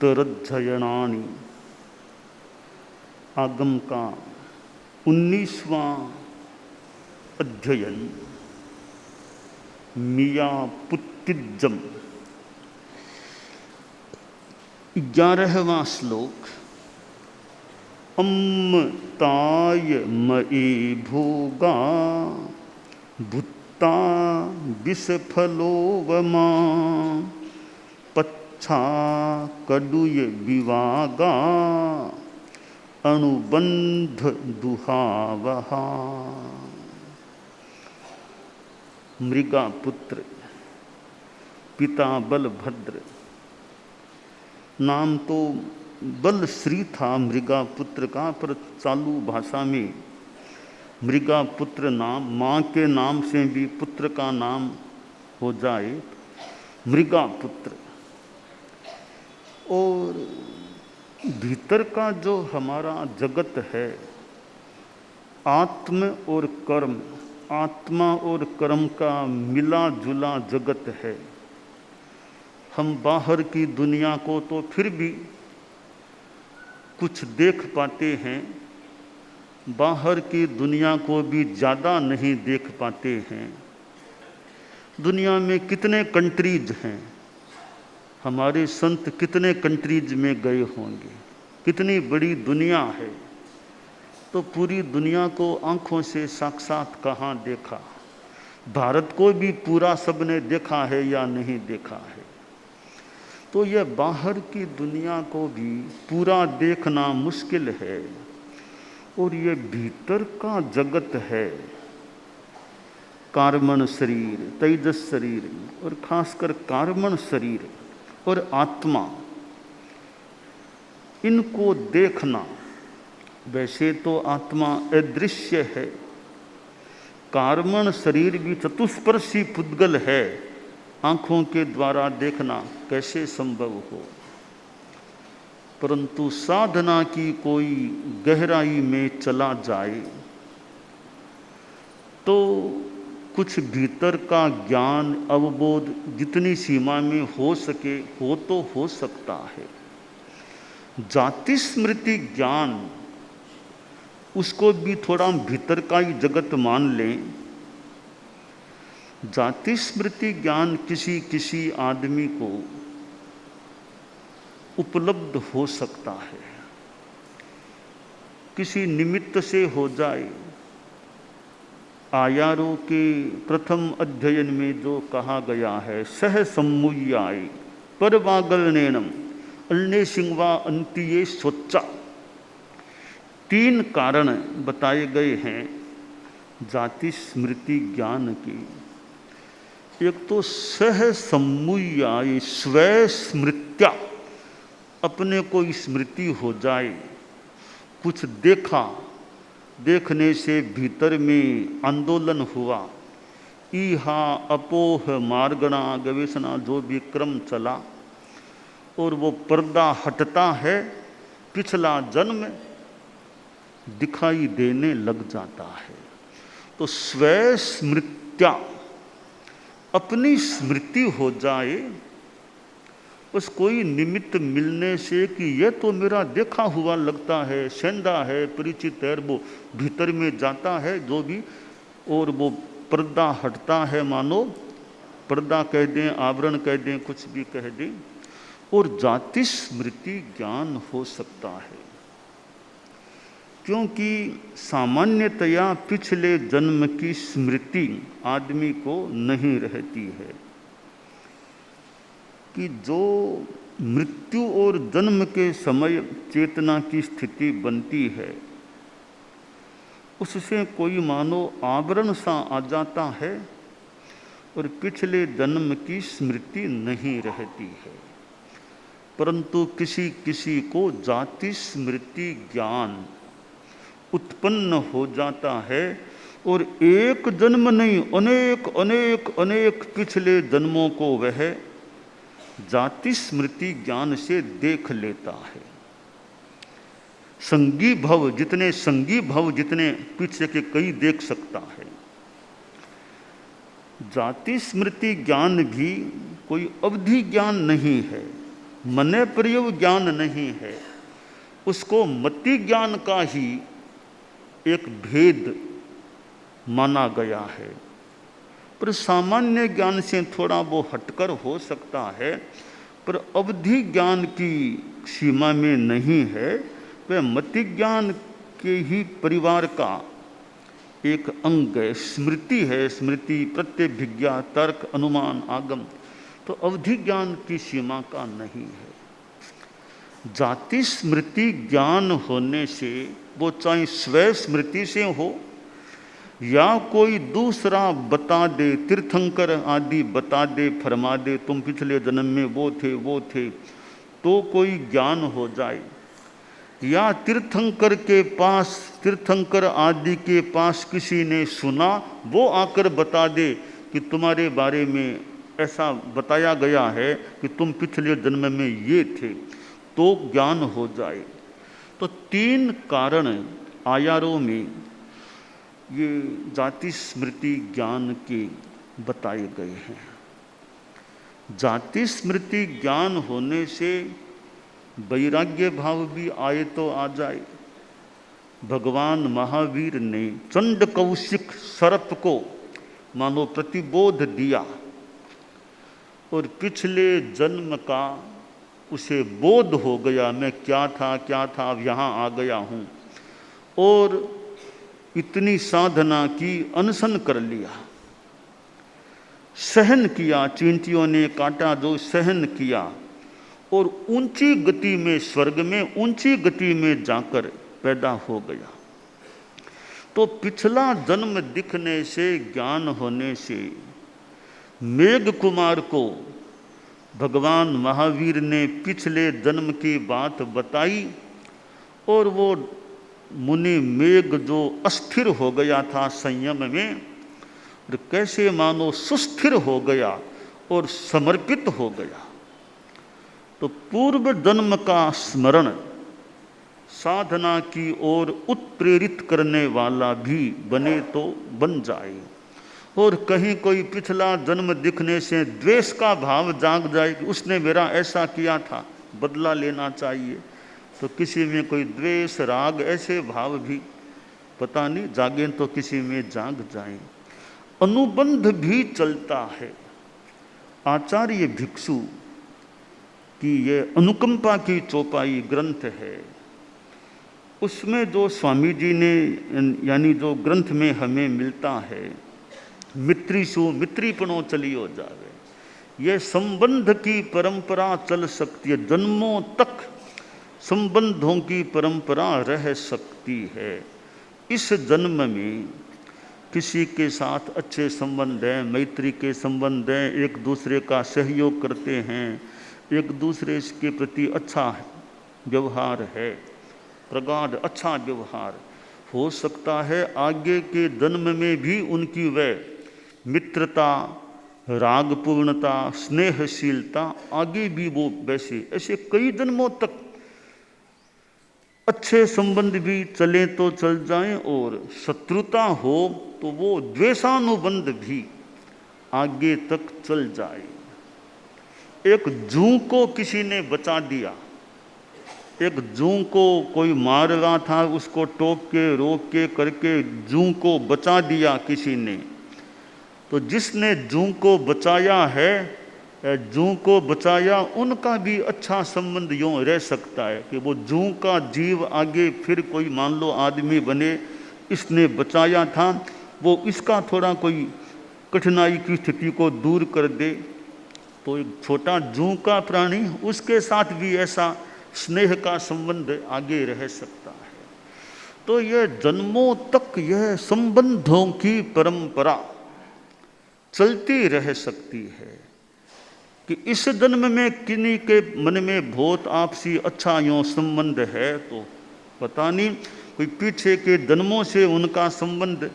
उत्तरध्ययनानि आगम का 19वां अध्ययन मिया पुत्तिजम 11वां श्लोक। अम्मताय मयि भोगा भुत्ता विषफलोवमा पच्छा कडुय विवागा अनुबंध दुहावहा। मृगा पुत्र पिता बलभद्र, नाम तो बलश्री था मृगा पुत्र का, पर चालू भाषा में मृगा पुत्र नाम माँ के नाम से भी पुत्र का नाम हो जाए मृगा पुत्र। और भीतर का जो हमारा जगत है, आत्म और कर्म, आत्मा और कर्म का मिला जुला जगत है। हम बाहर की दुनिया को तो फिर भी कुछ देख पाते हैं, बाहर की दुनिया को भी ज़्यादा नहीं देख पाते हैं। दुनिया में कितने कंट्रीज हैं, हमारे संत कितने कंट्रीज में गए होंगे, कितनी बड़ी दुनिया है, तो पूरी दुनिया को आंखों से साक्षात कहाँ देखा। भारत को भी पूरा सबने देखा है या नहीं देखा है। तो यह बाहर की दुनिया को भी पूरा देखना मुश्किल है। और ये भीतर का जगत है, कार्बन शरीर, तेजस शरीर और खासकर कार्बन शरीर और आत्मा, इनको देखना। वैसे तो आत्मा अदृश्य है, कार्बन शरीर भी चतुष्पर्शी पुद्गल है, आंखों के द्वारा देखना कैसे संभव हो। परंतु साधना की कोई गहराई में चला जाए तो कुछ भीतर का ज्ञान अवबोध जितनी सीमा में हो सके हो तो हो सकता है। जाति स्मृति ज्ञान, उसको भी थोड़ा भीतर का ही जगत मान लें। जाति स्मृति ज्ञान किसी किसी आदमी को उपलब्ध हो सकता है, किसी निमित्त से हो जाए। आयारों के प्रथम अध्ययन में जो कहा गया है, सह सम्मुयाय परवागल नैनम अल्ने सिंहवा अंतिये सोचा, 3 कारण बताए गए हैं जाति स्मृति ज्ञान की। एक तो सह सम्मुयाय, स्व स्मृत्या, अपने को स्मृति हो जाए, कुछ देखा, देखने से भीतर में आंदोलन हुआ, ईहा अपोह मार्गणा गवेषणा जो भी क्रम चला, और वो पर्दा हटता है, पिछला जन्म दिखाई देने लग जाता है। तो स्व स्मृत्या, अपनी स्मृति हो जाए, बस कोई निमित्त मिलने से कि यह तो मेरा देखा हुआ लगता है, सेंधा है, परिचित है, वो भीतर में जाता है जो भी, और वो पर्दा हटता है, मानो पर्दा कह दें, आवरण कह दें, कुछ भी कह दें, और जाति स्मृति ज्ञान हो सकता है। क्योंकि सामान्यतया पिछले जन्म की स्मृति आदमी को नहीं रहती है, कि जो मृत्यु और जन्म के समय चेतना की स्थिति बनती है, उससे कोई मानो आवरण सा आ जाता है और पिछले जन्म की स्मृति नहीं रहती है। परंतु किसी किसी को जाति स्मृति ज्ञान उत्पन्न हो जाता है, और एक जन्म नहीं, अनेक अनेक अनेक पिछले जन्मों को वह जाति स्मृति ज्ञान से देख लेता है। संगी भव जितने पीछे के कई देख सकता है। जाति स्मृति ज्ञान भी कोई अवधि ज्ञान नहीं है, मने प्रयोग ज्ञान नहीं है, उसको मति ज्ञान का ही एक भेद माना गया है। पर सामान्य ज्ञान से थोड़ा वो हटकर हो सकता है, पर अवधि ज्ञान की सीमा में नहीं है। वह मति ज्ञान के ही परिवार का एक अंग है, स्मृति है। स्मृति, प्रत्यभिज्ञा, तर्क, अनुमान, आगम, तो अवधि ज्ञान की सीमा का नहीं है। जाति स्मृति ज्ञान होने से, वो चाहे स्वयं स्मृति से हो या कोई दूसरा बता दे, तीर्थंकर आदि बता दे, फरमा दे, तुम पिछले जन्म में वो थे, तो कोई ज्ञान हो जाए, या तीर्थंकर के पास, तीर्थंकर आदि के पास किसी ने सुना, वो आकर बता दे कि तुम्हारे बारे में ऐसा बताया गया है कि तुम पिछले जन्म में ये थे, तो ज्ञान हो जाए। तो 3 कारण आयारों में ये जाति स्मृति ज्ञान के बताए गए हैं। जाति स्मृति ज्ञान होने से वैराग्य भाव भी आए तो आ जाए। भगवान महावीर ने चंड कौशिक सर्प को मानो प्रतिबोध दिया और पिछले जन्म का उसे बोध हो गया, मैं क्या था अब यहाँ आ गया हूँ, और इतनी साधना की, अनशन कर लिया, सहन किया, चींटियों ने काटा जो सहन किया, और ऊंची गति में, स्वर्ग में ऊंची गति में जाकर पैदा हो गया। तो पिछला जन्म दिखने से, ज्ञान होने से मेघ कुमार को भगवान महावीर ने पिछले जन्म की बात बताई, और वो मुनि मेघ जो अस्थिर हो गया था संयम में, और कैसे मानो सुस्थिर हो गया और समर्पित हो गया। तो पूर्व जन्म का स्मरण साधना की ओर उत्प्रेरित करने वाला भी बने तो बन जाए। और कहीं कोई पिछला जन्म दिखने से द्वेष का भाव जाग जाए कि उसने मेरा ऐसा किया था, बदला लेना चाहिए, तो किसी में कोई द्वेष, राग, ऐसे भाव भी पता नहीं जागे तो किसी में जाग जाए। अनुबंध भी चलता है। आचार्य भिक्षु की ये अनुकंपा की चौपाई ग्रंथ है, उसमें जो स्वामी जी ने, यानी जो ग्रंथ में हमें मिलता है, मित्रीसु मित्रीपणों चलियो जावे, ये संबंध की परंपरा चल सकती है, जन्मों तक संबंधों की परंपरा रह सकती है। इस जन्म में किसी के साथ अच्छे संबंध हैं, मैत्री के संबंध हैं, एक दूसरे का सहयोग करते हैं, एक दूसरे के प्रति अच्छा व्यवहार है, प्रगाढ़ अच्छा व्यवहार हो सकता है। आगे के जन्म में भी उनकी वह मित्रता, रागपूर्णता, स्नेहशीलता आगे भी वो वैसे, ऐसे कई जन्मों तक अच्छे संबंध भी चले तो चल जाएं, और शत्रुता हो तो वो द्वेषानुबंध भी आगे तक चल जाए। एक जूं को किसी ने बचा दिया, एक जूं को कोई मार रहा था, उसको टोक के, रोक के करके जूं को बचा दिया किसी ने, तो जिसने जूं को बचाया है, जूं को बचाया, उनका भी अच्छा संबंध यूँ रह सकता है कि वो जूं का जीव आगे फिर कोई मान लो आदमी बने, इसने बचाया था, वो इसका थोड़ा कोई कठिनाई की स्थिति को दूर कर दे, तो एक छोटा जूं का प्राणी, उसके साथ भी ऐसा स्नेह का संबंध आगे रह सकता है। तो यह जन्मों तक यह संबंधों की परंपरा चलती रह सकती है कि इस जन्म में किन्हीं के मन में बहुत आपसी अच्छा यूँ संबंध है, तो पता नहीं कोई पीछे के जन्मों से उनका संबंध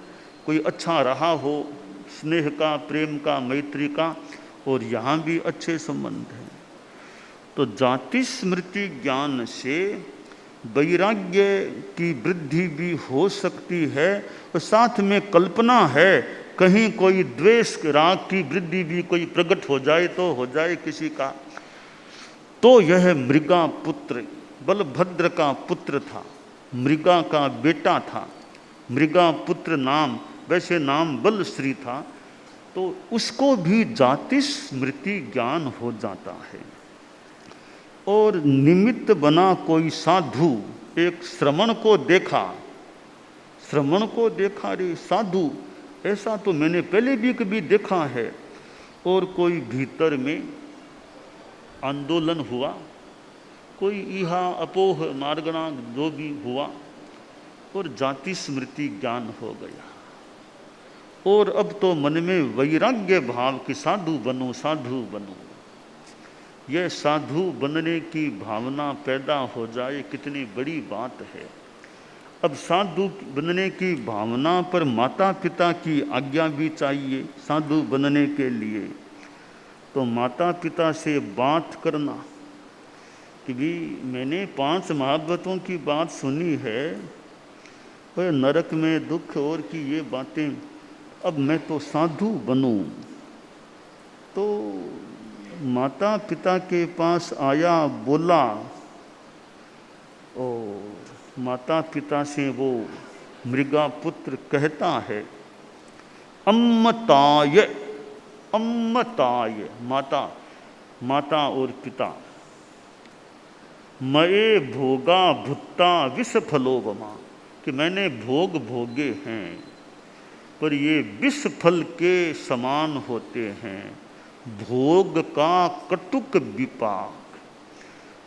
कोई अच्छा रहा हो, स्नेह का, प्रेम का, मैत्री का, और यहाँ भी अच्छे संबंध हैं। तो जाति स्मृति ज्ञान से वैराग्य की वृद्धि भी हो सकती है, और साथ में कल्पना है कहीं कोई द्वेष, राग की वृद्धि भी कोई प्रकट हो जाए तो हो जाए किसी का, तो यह मृगा पुत्र बलभद्र का पुत्र था, मृगा का बेटा था। मृगा पुत्र नाम, वैसे नाम बलश्री था, तो उसको भी जाति स्मृति ज्ञान हो जाता है। और निमित्त बना कोई साधु, एक श्रमण को देखा, श्रमण को देखा, रे साधु ऐसा तो मैंने पहले भी कभी देखा है। और कोई भीतर में आंदोलन हुआ, कोई इहा अपोह मार्गणा जो भी हुआ, और जाति स्मृति ज्ञान हो गया। और अब तो मन में वैराग्य भाव कि साधु बनो, साधु बनो। यह साधु बनने की भावना पैदा हो जाए, कितनी बड़ी बात है। अब साधु बनने की भावना पर माता पिता की आज्ञा भी चाहिए साधु बनने के लिए। तो माता पिता से बात करना कि भी मैंने 5 महाव्रतों की बात सुनी है, वह नरक में दुख और की ये बातें, अब मैं तो साधु बनूं। तो माता पिता के पास आया, बोला, और माता पिता से वो मृगा पुत्र कहता है, अम्मताय, अम्मताय, माता, माता और पिता, मये भोगा भुत्ता विष फलोवमा, कि मैंने भोग भोगे हैं पर ये विष फल के समान होते हैं। भोग का कटुक विपाक,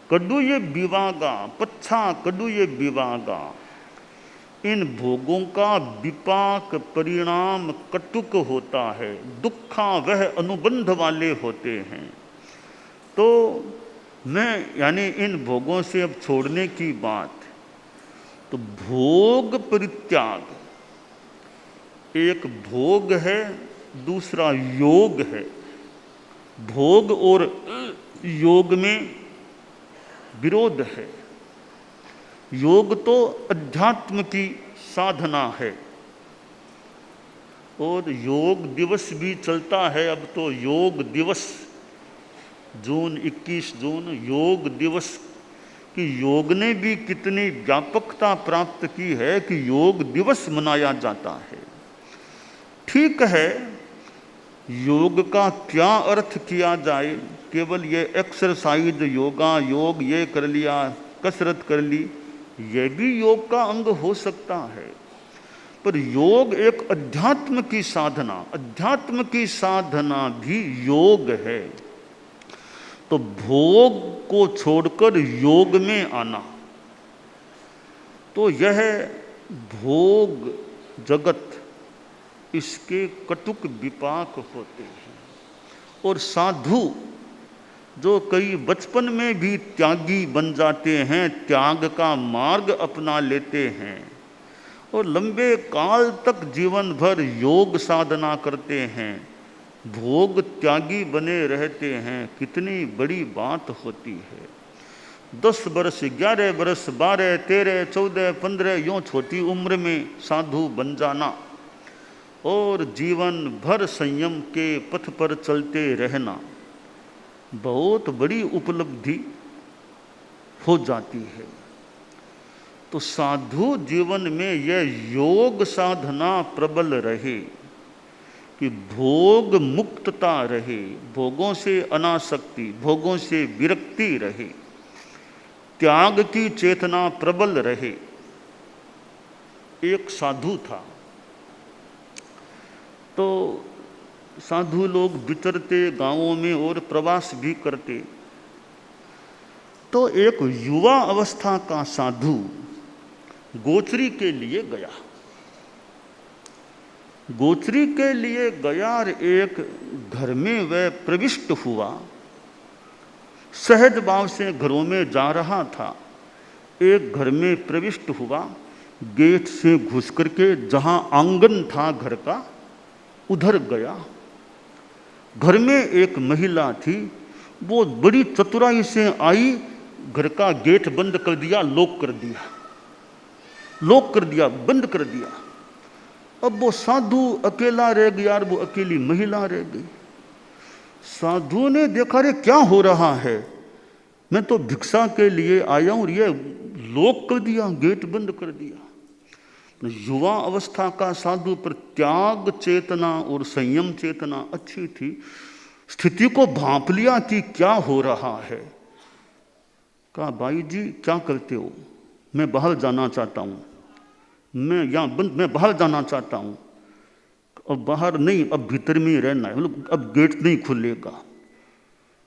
कटु ये विवागा, पच्छा कटु ये विवागा, इन भोगों का विपाक परिणाम कटुक होता है, दुखा वह अनुबंध वाले होते हैं। तो मैं यानी इन भोगों से अब छोड़ने की बात, तो भोग परित्याग, एक भोग है, दूसरा योग है। भोग और योग में विरोध है। योग तो अध्यात्म की साधना है, और योग दिवस भी चलता है। अब तो योग दिवस, जून 21 जून योग दिवस कि योग ने भी कितनी व्यापकता प्राप्त की है कि योग दिवस मनाया जाता है। ठीक है, योग का क्या अर्थ किया जाए, केवल ये एक्सरसाइज योगा, योग ये कर लिया, कसरत कर ली, ये भी योग का अंग हो सकता है। पर योग एक अध्यात्म की साधना, अध्यात्म की साधना भी योग है। तो भोग को छोड़कर योग में आना, तो यह भोग जगत, इसके कटुक विपाक होते हैं। और साधु जो कई बचपन में भी त्यागी बन जाते हैं, त्याग का मार्ग अपना लेते हैं और लंबे काल तक जीवन भर योग साधना करते हैं, भोग त्यागी बने रहते हैं, कितनी बड़ी बात होती है। 10 वर्ष, 11 वर्ष, 12, 13, 14, 15 यूँ छोटी उम्र में साधु बन जाना और जीवन भर संयम के पथ पर चलते रहना बहुत बड़ी उपलब्धि हो जाती है। तो साधु जीवन में यह योग साधना प्रबल रहे कि भोग मुक्तता रहे, भोगों से अनासक्ति, भोगों से विरक्ति रहे, त्याग की चेतना प्रबल रहे। एक साधु था, तो साधु लोग विचरते गांवों में और प्रवास भी करते। तो एक युवा अवस्था का साधु गोचरी के लिए गया, गोचरी के लिए गया और एक घर में वह प्रविष्ट हुआ। सहज भाव से घरों में जा रहा था, एक घर में प्रविष्ट हुआ, गेट से घुस करके जहां आंगन था घर का उधर गया। घर में एक महिला थी, वो बड़ी चतुराई से आई, घर का गेट बंद कर दिया, लॉक कर दिया, लॉक कर दिया, बंद कर दिया। अब वो साधु अकेला रह गया और वो अकेली महिला रह गई। साधु ने देखा रे क्या हो रहा है, मैं तो भिक्षा के लिए आया हूँ, ये लॉक कर दिया, गेट बंद कर दिया। युवा अवस्था का साधु पर त्याग चेतना और संयम चेतना अच्छी थी, स्थिति को भांप लिया कि क्या हो रहा है। कहा भाई जी क्या करते हो? मैं बाहर जाना चाहता हूँ, मैं बाहर जाना चाहता हूँ। अब बाहर नहीं, अब भीतर में ही रहना है, मतलब अब गेट नहीं खुलेगा।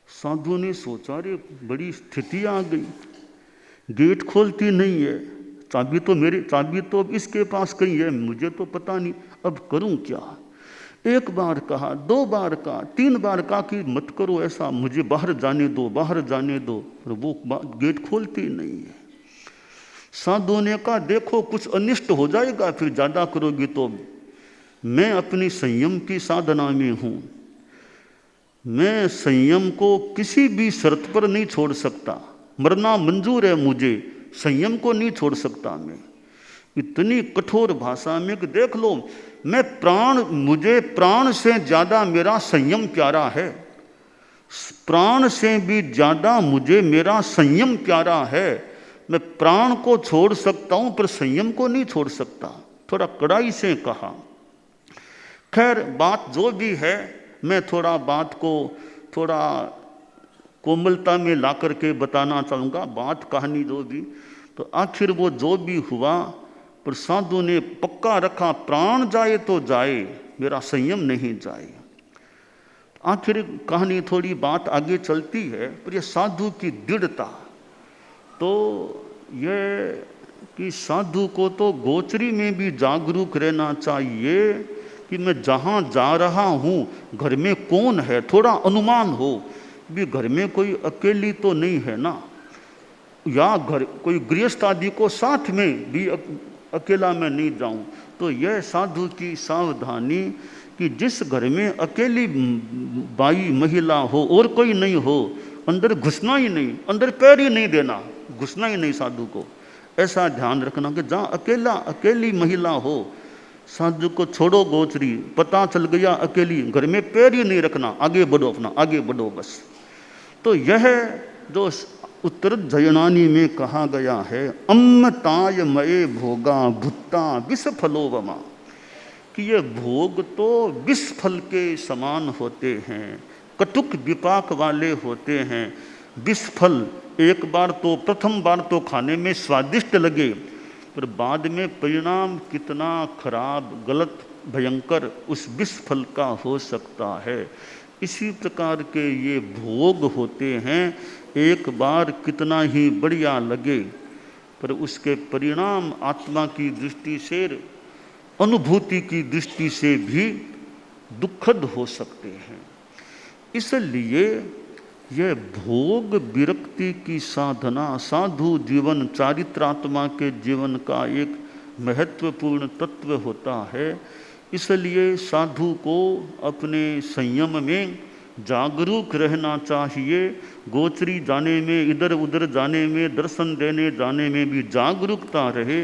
साधु ने सोचा रे बड़ी स्थिति आ गई, गेट खोलती नहीं है, चाबी तो अब इसके पास कहीं है, मुझे तो पता नहीं, अब करूं क्या। एक बार कहा, 2 बार कहा, 3 बार कहा कि मत करो ऐसा, मुझे बाहर जाने दो, बाहर जाने दो, पर वो गेट खोलती नहीं है। साधु ने कहा देखो कुछ अनिष्ट हो जाएगा, फिर ज्यादा करोगी तो। मैं अपनी संयम की साधना में हूं, मैं संयम को किसी भी शर्त पर नहीं छोड़ सकता, मरना मंजूर है मुझे, संयम को नहीं छोड़ सकता मैं। इतनी कठोर भाषा में कि देख लो, मुझे प्राण से ज्यादा मेरा संयम प्यारा है, प्राण से भी ज्यादा मुझे मेरा संयम प्यारा है। मैं प्राण को छोड़ सकता हूं पर संयम को नहीं छोड़ सकता। थोड़ा कड़ाई से कहा। खैर बात जो भी है, मैं थोड़ा बात को थोड़ा कोमलता में ला करके बताना चाहूँगा, बात कहानी जो भी। तो आखिर वो जो भी हुआ, पर साधु ने पक्का रखा प्राण जाए तो जाए, मेरा संयम नहीं जाए। आखिर कहानी थोड़ी बात आगे चलती है, पर यह साधु की दृढ़ता, तो यह कि साधु को तो गोचरी में भी जागरूक रहना चाहिए कि मैं जहाँ जा रहा हूँ घर में कौन है, थोड़ा अनुमान हो भी घर में कोई अकेली तो नहीं है ना, या घर कोई गृहस्थ आदि को साथ में भी अकेला मैं नहीं जाऊं। तो यह साधु की सावधानी कि जिस घर में अकेली बाई महिला हो और कोई नहीं हो, अंदर घुसना ही नहीं, अंदर पैर ही नहीं देना, घुसना ही नहीं साधु को। ऐसा ध्यान रखना कि जहाँ अकेली महिला हो, साधु को छोड़ो गोचरी, पता चल गया अकेली, घर में पैर ही नहीं रखना, आगे बढ़ो, अपना आगे बढ़ो बस। तो यह जो उत्तर जयनानी में कहा गया है, अम्मताय मये भोगा भुत्ता विष फलोवमा, कि ये भोग तो विष फल के समान होते हैं, कटुक विपाक वाले होते हैं। विष फल एक बार तो, प्रथम बार तो खाने में स्वादिष्ट लगे, पर बाद में परिणाम कितना खराब, गलत, भयंकर उस विष फल का हो सकता है। इसी प्रकार के ये भोग होते हैं, एक बार कितना ही बढ़िया लगे, पर उसके परिणाम आत्मा की दृष्टि से, अनुभूति की दृष्टि से भी दुखद हो सकते हैं। इसलिए यह भोग विरक्ति की साधना साधु जीवन, चारित्रात्मा के जीवन का एक महत्वपूर्ण तत्व होता है। इसलिए साधु को अपने संयम में जागरूक रहना चाहिए। गोचरी जाने में, इधर उधर जाने में, दर्शन देने जाने में भी जागरूकता रहे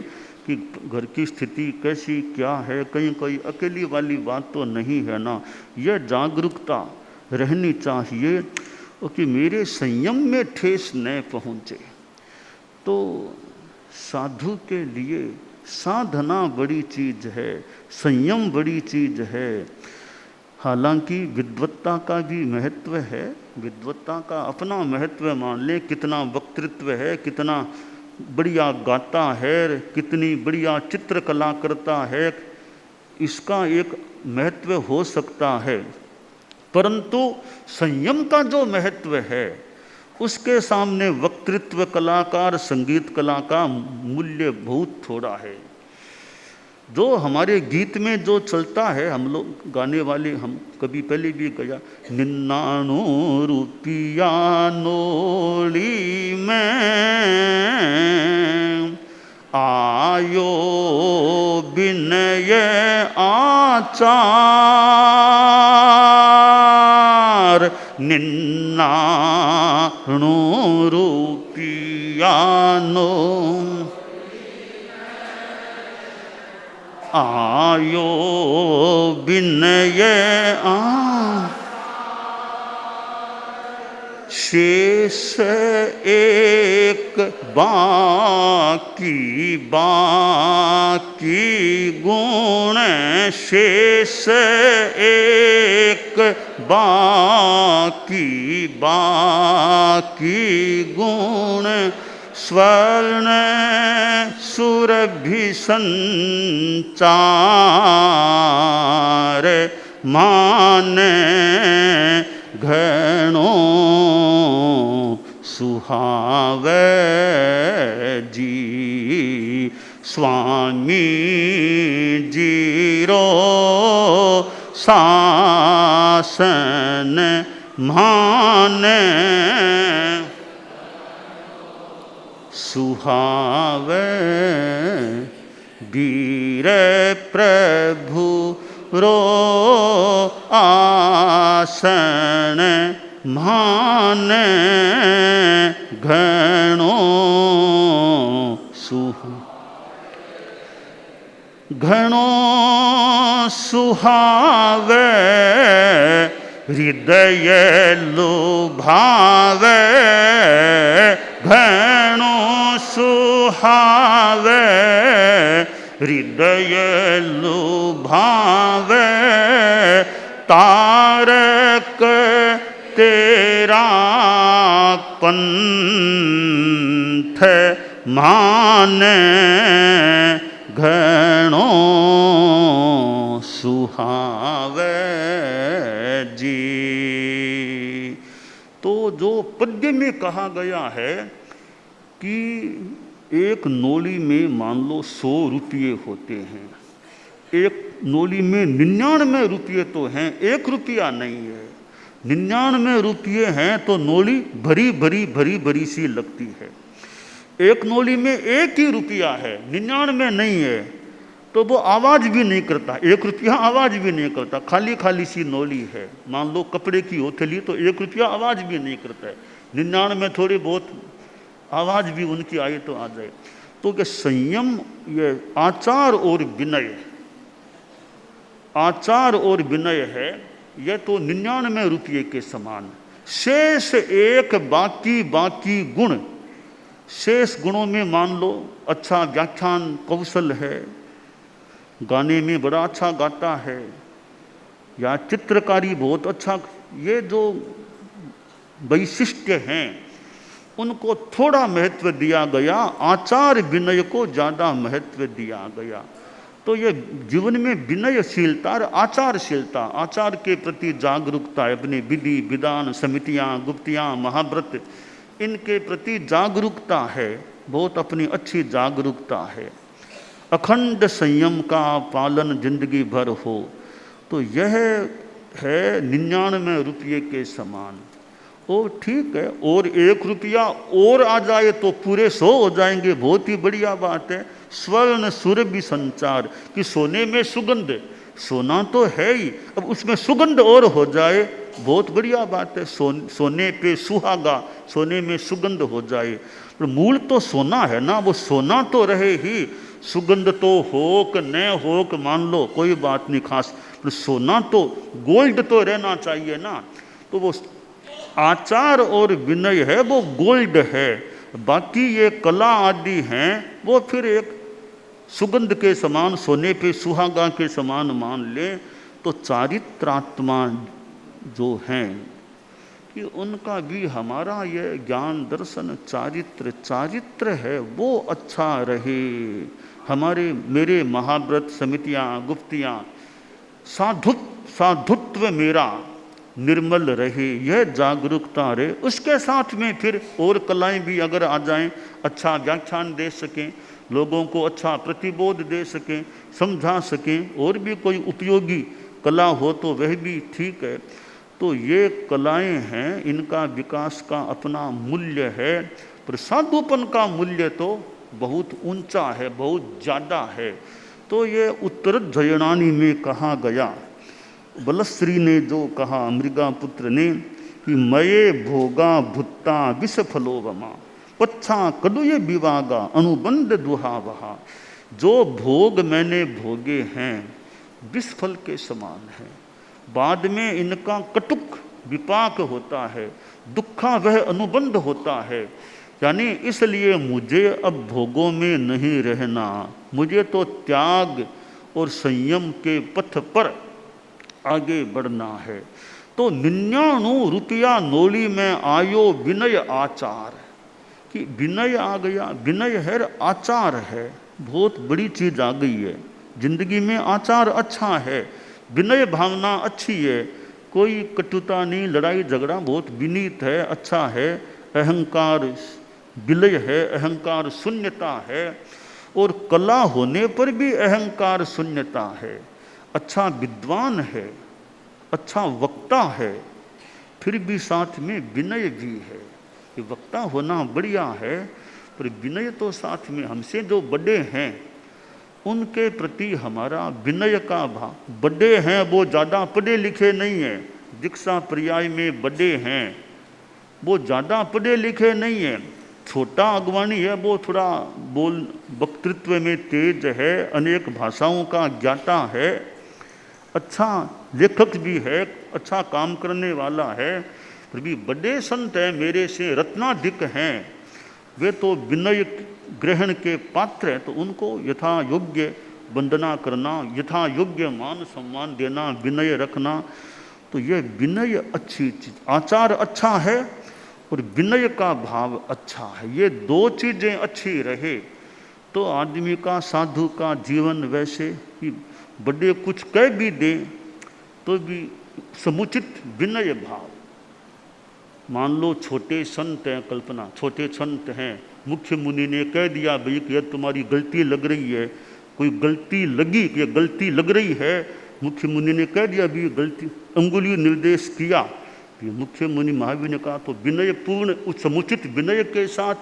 कि घर की स्थिति कैसी क्या है, कहीं कोई अकेली वाली बात तो नहीं है ना। यह जागरूकता रहनी चाहिए कि मेरे संयम में ठेस न पहुँचे। तो साधु के लिए साधना बड़ी चीज़ है, संयम बड़ी चीज़ है। हालांकि विद्वत्ता का भी महत्व है, विद्वत्ता का अपना महत्व मान लें, कितना वक्तृत्व है, कितना बढ़िया गाता है, कितनी बढ़िया चित्रकला करता है, इसका एक महत्व हो सकता है, परंतु संयम का जो महत्व है उसके सामने वक्तृत्व कलाकार, संगीत कला का मूल्य बहुत थोड़ा है। जो हमारे गीत में जो चलता है, हम लोग गाने वाले, हम कभी पहले भी गया, निन्नानो रुपिया नोली में आयो बिनय आचार, निन्नानो रुपिया नो आयो बिनय शेष एक बाकी बाकी गुण, शेष एक बाकी बाकी गुण, स्वर्ण सुरभि संचार, माने घणो सुहावे जी। स्वामी जीरो शासन माने, सुहावे वीर प्रभु रो आसन, माने घणो घणो सुहावे, हृदय लुभावे, घणो सुहावे, हृदय लुभावे, तारक तेरा पंथ माने, घणो सुहावे जी। तो जो पद्य में कहा गया है कि एक नोली में मान लो 100 रुपये होते हैं, एक नोली में 99 रुपये तो हैं, 1 रुपया नहीं है। 99 रुपये हैं तो नोली भरी भरी भरी भरी सी लगती है। एक नोली में 1 ही रुपया है, 99 नहीं है, तो वो आवाज़ भी नहीं करता। 1 रुपया आवाज़ भी नहीं करता, खाली खाली सी नोली है। मान लो कपड़े की होथली तो 1 रुपया आवाज़ भी नहीं करता है, 99 थोड़ी बहुत आवाज़ भी उनकी आए तो आ जाए। तो ये संयम, ये आचार और विनय, आचार और विनय है, यह तो 99 रुपये के समान। शेष एक बाकी बाकी गुण, शेष गुणों में मान लो अच्छा व्याख्यान कौशल है, गाने में बड़ा अच्छा गाता है, या चित्रकारी बहुत अच्छा, ये जो वैशिष्ट्य हैं उनको थोड़ा महत्व दिया गया, आचार विनय को ज़्यादा महत्व दिया गया। तो ये जीवन में विनयशीलता और आचारशीलता, आचार के प्रति जागरूकता, अपनी विधि विधान समितियाँ गुप्तियाँ महाव्रत इनके प्रति जागरूकता है, बहुत अपनी अच्छी जागरूकता है। अखंड संयम का पालन जिंदगी भर हो, तो यह है 99 रुपये के समान। ओ ठीक है, और 1 रुपया और आ जाए तो पूरे 100 हो जाएंगे, बहुत ही बढ़िया बात है। स्वर्ण सुरभि संचार कि सोने में सुगंध, सोना तो है ही, अब उसमें सुगंध और हो जाए, बहुत बढ़िया बात है। सोने पे सुहागा, सोने में सुगंध हो जाए, तो मूल तो सोना है ना, वो सोना तो रहे ही, सुगंध तो होक न होक मान लो कोई बात नहीं खास, तो सोना तो गोल्ड तो रहना चाहिए ना। तो वो आचार और विनय है वो गोल्ड है, बाकी ये कला आदि हैं वो फिर एक सुगंध के समान, सोने पे सुहागा के समान मान ले। तो चारित्रात्मा जो हैं कि उनका भी हमारा ये ज्ञान दर्शन चारित्र है वो अच्छा रहे। हमारे मेरे महाव्रत समितियाँ गुप्तियाँ साधुत्व मेरा निर्मल रहे, यह जागरूकता रहे। उसके साथ में फिर और कलाएं भी अगर आ जाएं, अच्छा व्याख्यान दे सकें, लोगों को अच्छा प्रतिबोध दे सकें, समझा सकें, और भी कोई उपयोगी कला हो तो वह भी ठीक है। तो ये कलाएं हैं, इनका विकास का अपना मूल्य है, पर साधुपन का मूल्य तो बहुत ऊंचा है, बहुत ज़्यादा है। तो ये उत्तरजयणानी में कहा गया, बलश्री ने जो कहा मृगापुत्र ने कि मये भोगा भुत्ता विषफलोवमा पच्छा कदुये विवागा अनुबंध दुहावहा। जो भोग मैंने भोगे हैं विषफल के समान है, बाद में इनका कटुक विपाक होता है, दुखा वह अनुबंध होता है। यानी इसलिए मुझे अब भोगों में नहीं रहना, मुझे तो त्याग और संयम के पथ पर आगे बढ़ना है। तो 99 रुपया नोली में आयो विनय आचार, कि विनय आ गया, विनय है आचार है, बहुत बड़ी चीज आ गई है जिंदगी में। आचार अच्छा है, विनय भावना अच्छी है, कोई कटुता नहीं, लड़ाई झगड़ा बहुत विनीत है, अच्छा है। अहंकार विलय है, अहंकार शून्यता है, और कला होने पर भी अहंकार शून्यता है। अच्छा विद्वान है, अच्छा वक्ता है, फिर भी साथ में विनय भी है। ये वक्ता होना बढ़िया है, पर विनय तो साथ में, हमसे जो बड़े हैं उनके प्रति हमारा विनय का भाव। बड़े हैं वो ज़्यादा पढ़े लिखे नहीं है, दीक्षा पर्याय में बड़े हैं वो ज़्यादा पढ़े लिखे नहीं है। छोटा अगवानी है, वो थोड़ा बोल वक्तृत्व में तेज है, अनेक भाषाओं का ज्ञाता है, अच्छा लेखक भी है, अच्छा काम करने वाला है। फिर भी बड़े संत हैं, मेरे से रत्नाधिक हैं, वे तो विनय ग्रहण के पात्र हैं, तो उनको यथा योग्य वंदना करना, यथा योग्य मान सम्मान देना, विनय रखना। तो ये विनय अच्छी चीज, आचार अच्छा है और विनय का भाव अच्छा है। ये दो चीजें अच्छी रहे तो आदमी का, साधु का जीवन वैसे कि बड़े कुछ कह भी दें तो भी समुचित विनय भाव। मान लो छोटे संत हैं, कल्पना छोटे संत हैं, मुख्य मुनि ने कह दिया भाई कि यह तुम्हारी गलती लग रही है, कोई गलती लगी कि गलती लग रही है, मुख्य मुनि ने कह दिया भी गलती, अंगुली निर्देश किया, मुख्य मुनि महावीर ने कहा तो विनय पूर्ण उस समुचित विनय के साथ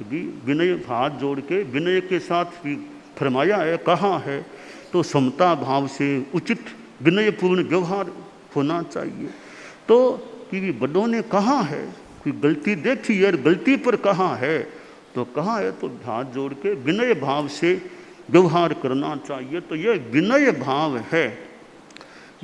भी, विनय हाथ जोड़ के विनय के साथ भी फरमाया है, कहा है। तो समता भाव से उचित विनयपूर्ण व्यवहार होना चाहिए। तो कि बड़ों ने कहा है, कोई गलती देखी है, गलती पर कहा है तो कहा है, तो हाथ जोड़ के विनय भाव से व्यवहार करना चाहिए। तो ये विनय भाव है।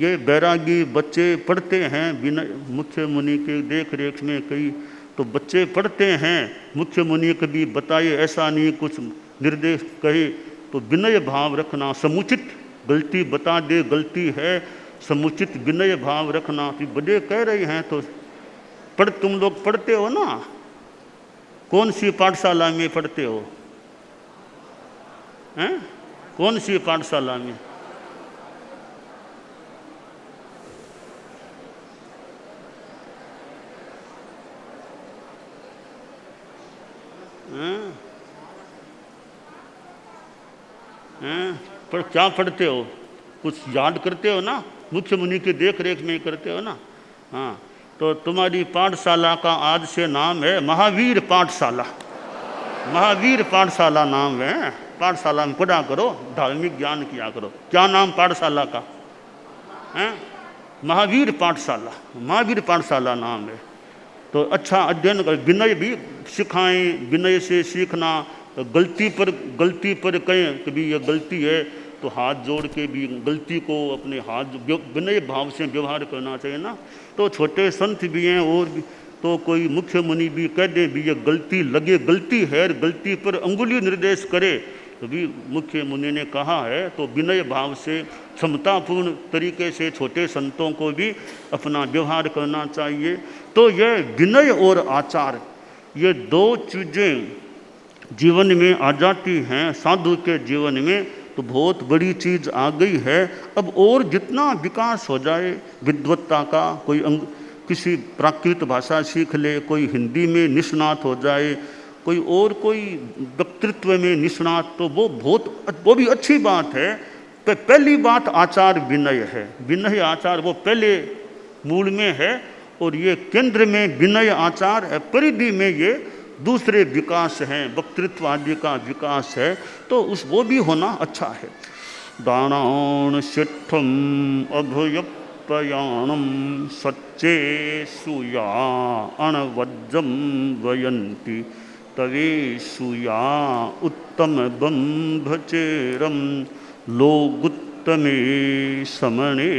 ये बैरागी बच्चे पढ़ते हैं विनय, मुख्य मुनि के देख रेख में कई तो बच्चे पढ़ते हैं, मुख्य मुनि कभी बताए ऐसा नहीं, कुछ निर्देश कहे तो विनय भाव रखना, समुचित गलती बता दे गलती है, समुचित विनय भाव रखना। कि बड़े कह रहे हैं तो तुम लोग पढ़ते हो ना, कौन सी पाठशाला में पढ़ते हो हैं? कौन सी पाठशाला में? पर क्या पढ़ते हो, कुछ याद करते हो ना, मुख्य मुनि की देख रेख में करते हो ना। हाँ, तो तुम्हारी पाठशाला का आज से नाम है महावीर पाठशाला, महावीर पाठशाला नाम है। पाठशाला में पढ़ा करो, धार्मिक ज्ञान किया करो। क्या नाम पाठशाला का है? महावीर पाठशाला, महावीर पाठशाला नाम है। तो अच्छा अध्ययन कर, विनय भी सिखाएं, विनय से सीखना। तो गलती पर कहें कि भी ये गलती है तो हाथ जोड़ के भी गलती को अपने हाथ विनय भाव से व्यवहार करना चाहिए ना। तो छोटे संत भी हैं और भी, तो कोई मुख्य मुनि भी कह दे भी ये गलती लगे, गलती है, गलती पर अंगुली निर्देश करे तो भी मुख्य मुनि ने कहा है, तो विनय भाव से क्षमतापूर्ण तरीके से छोटे संतों को भी अपना व्यवहार करना चाहिए। तो यह विनय और आचार, ये दो चीज़ें जीवन में आ जाती हैं साधु के जीवन में, तो बहुत बड़ी चीज़ आ गई है। अब और जितना विकास हो जाए विद्वत्ता का, कोई किसी प्राकृत भाषा सीख ले, कोई हिंदी में निष्णात हो जाए, कोई और कोई वक्तृत्व में निष्णात, तो वो भी अच्छी बात है। तो पहली बात आचार विनय है, विनय आचार वो पहले मूल में है, और ये केंद्र में विनय आचार है, परिधि में ये दूसरे विकास हैं, वक्तृत्व आदि का विकास है। तो वो भी होना अच्छा है। दानान शिठम अभयपयाणम सच्चे सुया अणवज्जम वयंती तवे सुया उत्तम बंभचेरम लोगुत्तमे समणे